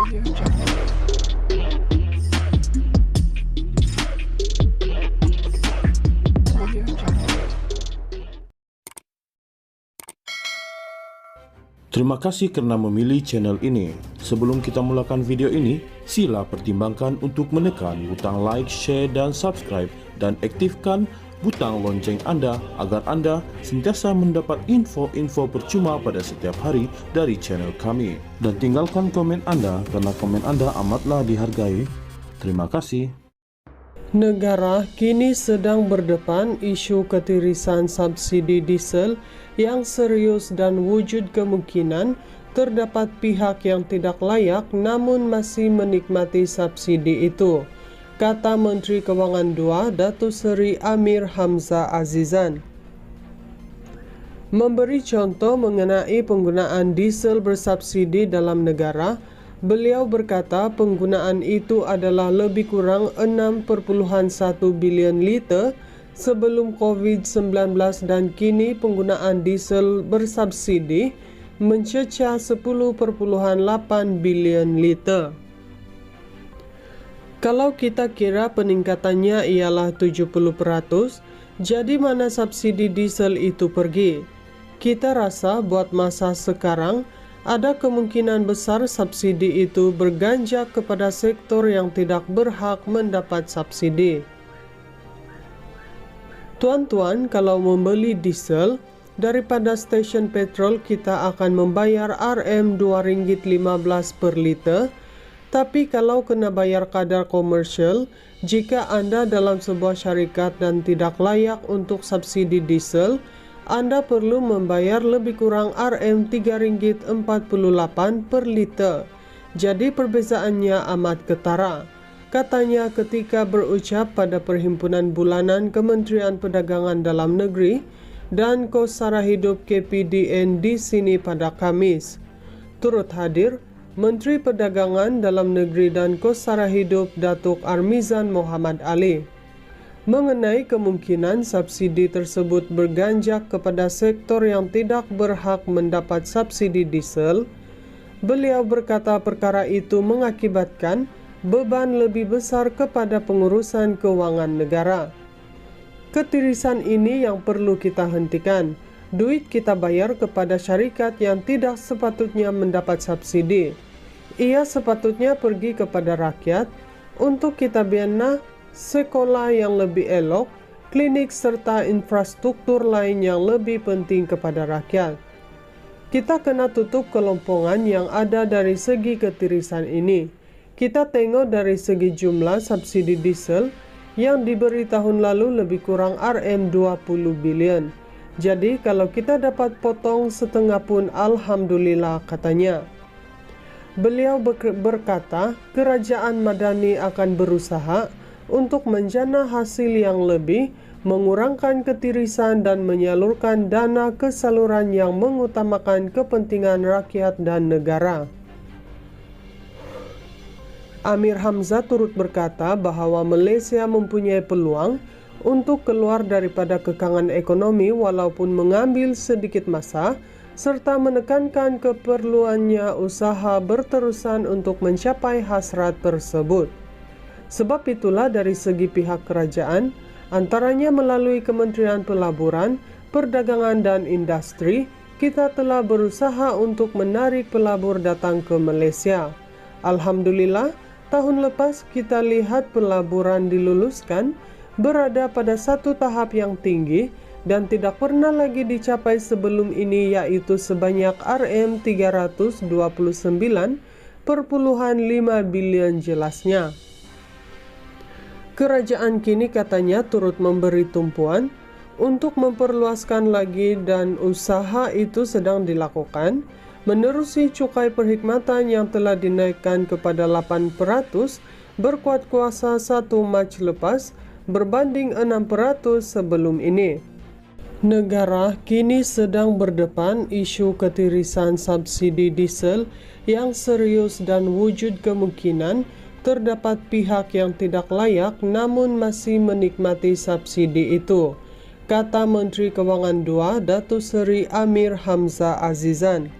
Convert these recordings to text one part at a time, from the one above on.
Terima kasih karena memilih channel ini. Sebelum kita mulakan video ini, sila pertimbangkan untuk menekan butang like, share, dan subscribe, dan aktifkan butang lonceng Anda agar Anda sentiasa mendapat info-info percuma pada setiap hari dari channel kami. Dan tinggalkan komen Anda karena komen Anda amatlah dihargai. Terima kasih. Negara kini sedang berdepan isu ketirisan subsidi diesel yang serius dan wujud kemungkinan terdapat pihak yang tidak layak namun masih menikmati subsidi itu, kata Menteri Keuangan II, Datuk Seri Amir Hamzah Azizan. Memberi contoh mengenai penggunaan diesel bersubsidi dalam negara, beliau berkata penggunaan itu adalah lebih kurang 6,1 bilion liter sebelum COVID-19 dan kini penggunaan diesel bersubsidi mencecah 10,8 bilion liter. Kalau kita kira peningkatannya ialah 70%, jadi mana subsidi diesel itu pergi? Kita rasa buat masa sekarang, ada kemungkinan besar subsidi itu berganjak kepada sektor yang tidak berhak mendapat subsidi. Tuan-tuan, kalau membeli diesel, daripada stesen petrol kita akan membayar Rm2.15 per liter, tapi kalau kena bayar kadar komersial, jika Anda dalam sebuah syarikat dan tidak layak untuk subsidi diesel, Anda perlu membayar lebih kurang Rm3.48 per liter. Jadi perbezaannya amat ketara, katanya ketika berucap pada Perhimpunan Bulanan Kementerian Perdagangan Dalam Negeri dan Kos Sara Hidup KPDN di sini pada Kamis. Turut hadir Menteri Perdagangan Dalam Negeri dan Kos Sara Hidup Datuk Armizan Mohamad Ali. Mengenai kemungkinan subsidi tersebut berganjak kepada sektor yang tidak berhak mendapat subsidi diesel, beliau berkata perkara itu mengakibatkan beban lebih besar kepada pengurusan keuangan negara. Ketirisan ini yang perlu kita hentikan. Duit kita bayar kepada syarikat yang tidak sepatutnya mendapat subsidi. Ia sepatutnya pergi kepada rakyat untuk kita bina sekolah yang lebih elok, klinik serta infrastruktur lain yang lebih penting kepada rakyat. Kita kena tutup kelompongan yang ada dari segi ketirisan ini. Kita tengok dari segi jumlah subsidi diesel yang diberi tahun lalu lebih kurang Rm20 bilion. Jadi kalau kita dapat potong setengah pun alhamdulillah, katanya. Beliau berkata kerajaan Madani akan berusaha untuk menjana hasil yang lebih, mengurangkan ketirisan dan menyalurkan dana ke saluran yang mengutamakan kepentingan rakyat dan negara. Amir Hamzah turut berkata bahawa Malaysia mempunyai peluang untuk keluar daripada kekangan ekonomi walaupun mengambil sedikit masa, serta menekankan keperluannya usaha berterusan untuk mencapai hasrat tersebut. Sebab itulah dari segi pihak kerajaan, antaranya melalui Kementerian Pelaburan, Perdagangan dan Industri, kita telah berusaha untuk menarik pelabur datang ke Malaysia. Alhamdulillah, tahun lepas kita lihat pelaburan diluluskan berada pada satu tahap yang tinggi dan tidak pernah lagi dicapai sebelum ini, yaitu sebanyak Rm329,5 bilion jelasnya. Kerajaan kini katanya turut memberi tumpuan untuk memperluaskan lagi dan usaha itu sedang dilakukan menerusi cukai perkhidmatan yang telah dinaikkan kepada 8% berkuat kuasa 1 Mac lepas berbanding 6% sebelum ini. Negara kini sedang berdepan isu ketirisan subsidi diesel yang serius dan wujud kemungkinan terdapat pihak yang tidak layak namun masih menikmati subsidi itu, kata Menteri Keuangan II, Datuk Seri Amir Hamzah Azizan.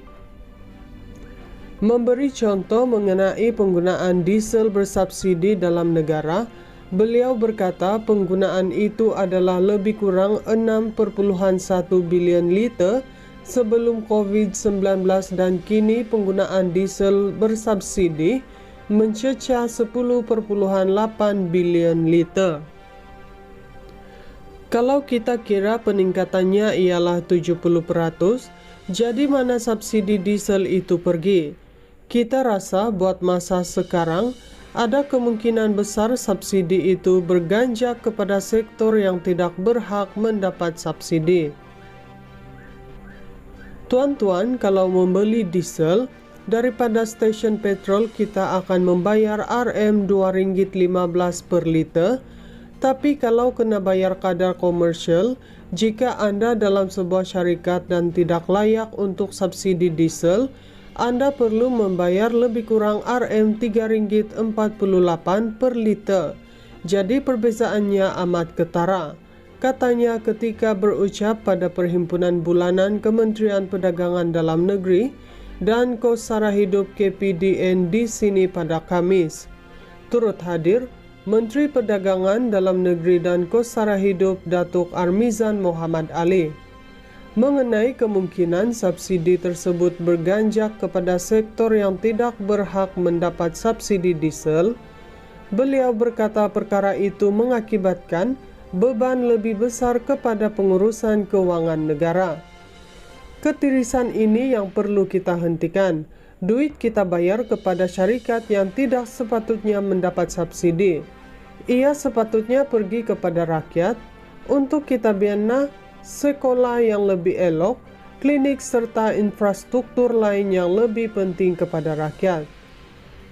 Memberi contoh mengenai penggunaan diesel bersubsidi dalam negara, beliau berkata penggunaan itu adalah lebih kurang 6,1 bilion liter sebelum COVID-19 dan kini penggunaan diesel bersubsidi mencecah 10,8 bilion liter. Kalau kita kira peningkatannya ialah 70%, jadi mana subsidi diesel itu pergi? Kita rasa buat masa sekarang, ada kemungkinan besar subsidi itu berganjak kepada sektor yang tidak berhak mendapat subsidi. Tuan-tuan, kalau membeli diesel, daripada stesen petrol kita akan membayar Rm2.15 per liter. Tapi kalau kena bayar kadar komersial, jika Anda dalam sebuah syarikat dan tidak layak untuk subsidi diesel, Anda perlu membayar lebih kurang Rm3.48 per liter. Jadi perbezaannya amat ketara, katanya ketika berucap pada Perhimpunan Bulanan Kementerian Perdagangan Dalam Negeri dan Kos Sara Hidup KPDN di sini pada Kamis. Turut hadir Menteri Perdagangan Dalam Negeri dan Kos Sara Hidup Datuk Armizan Mohamad Ali. Mengenai kemungkinan subsidi tersebut berganjak kepada sektor yang tidak berhak mendapat subsidi diesel, beliau berkata perkara itu mengakibatkan beban lebih besar kepada pengurusan keuangan negara. Ketirisan ini yang perlu kita hentikan. Duit kita bayar kepada syarikat yang tidak sepatutnya mendapat subsidi. Ia sepatutnya pergi kepada rakyat untuk kita bina sekolah yang lebih elok, klinik serta infrastruktur lain yang lebih penting kepada rakyat.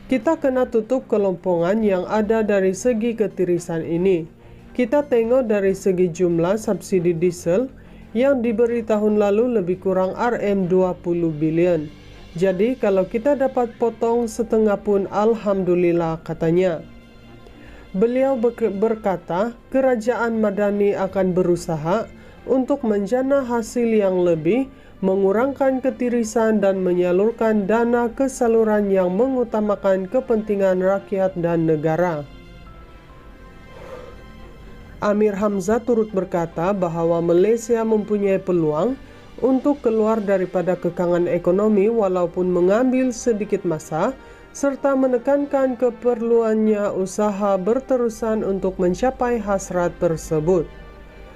Kita kena tutup kelompongan yang ada dari segi ketirisan ini. Kita tengok dari segi jumlah subsidi diesel yang diberi tahun lalu lebih kurang Rm20 bilion. Jadi kalau kita dapat potong setengah pun alhamdulillah, katanya. Beliau berkata kerajaan Madani akan berusaha untuk menjana hasil yang lebih, mengurangkan ketirisan dan menyalurkan dana ke saluran yang mengutamakan kepentingan rakyat dan negara. Amir Hamzah turut berkata bahawa Malaysia mempunyai peluang untuk keluar daripada kekangan ekonomi walaupun mengambil sedikit masa, serta menekankan keperluannya usaha berterusan untuk mencapai hasrat tersebut.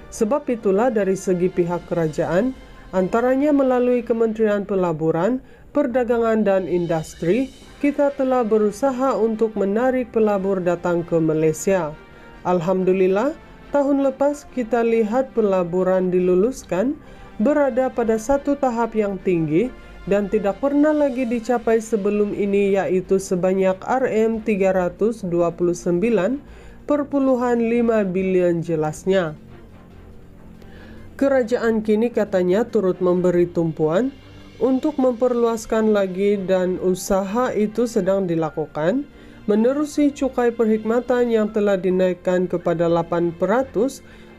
Sebab itulah dari segi pihak kerajaan, antaranya melalui Kementerian Pelaburan, Perdagangan dan Industri, kita telah berusaha untuk menarik pelabur datang ke Malaysia. Alhamdulillah, tahun lepas kita lihat pelaburan diluluskan berada pada satu tahap yang tinggi dan tidak pernah lagi dicapai sebelum ini, yaitu sebanyak Rm329,5 bilion jelasnya. Kerajaan kini katanya turut memberi tumpuan untuk memperluaskan lagi dan usaha itu sedang dilakukan menerusi cukai perkhidmatan yang telah dinaikkan kepada 8%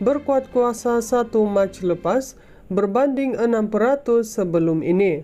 berkuat kuasa 1 Mac lepas berbanding 6% sebelum ini.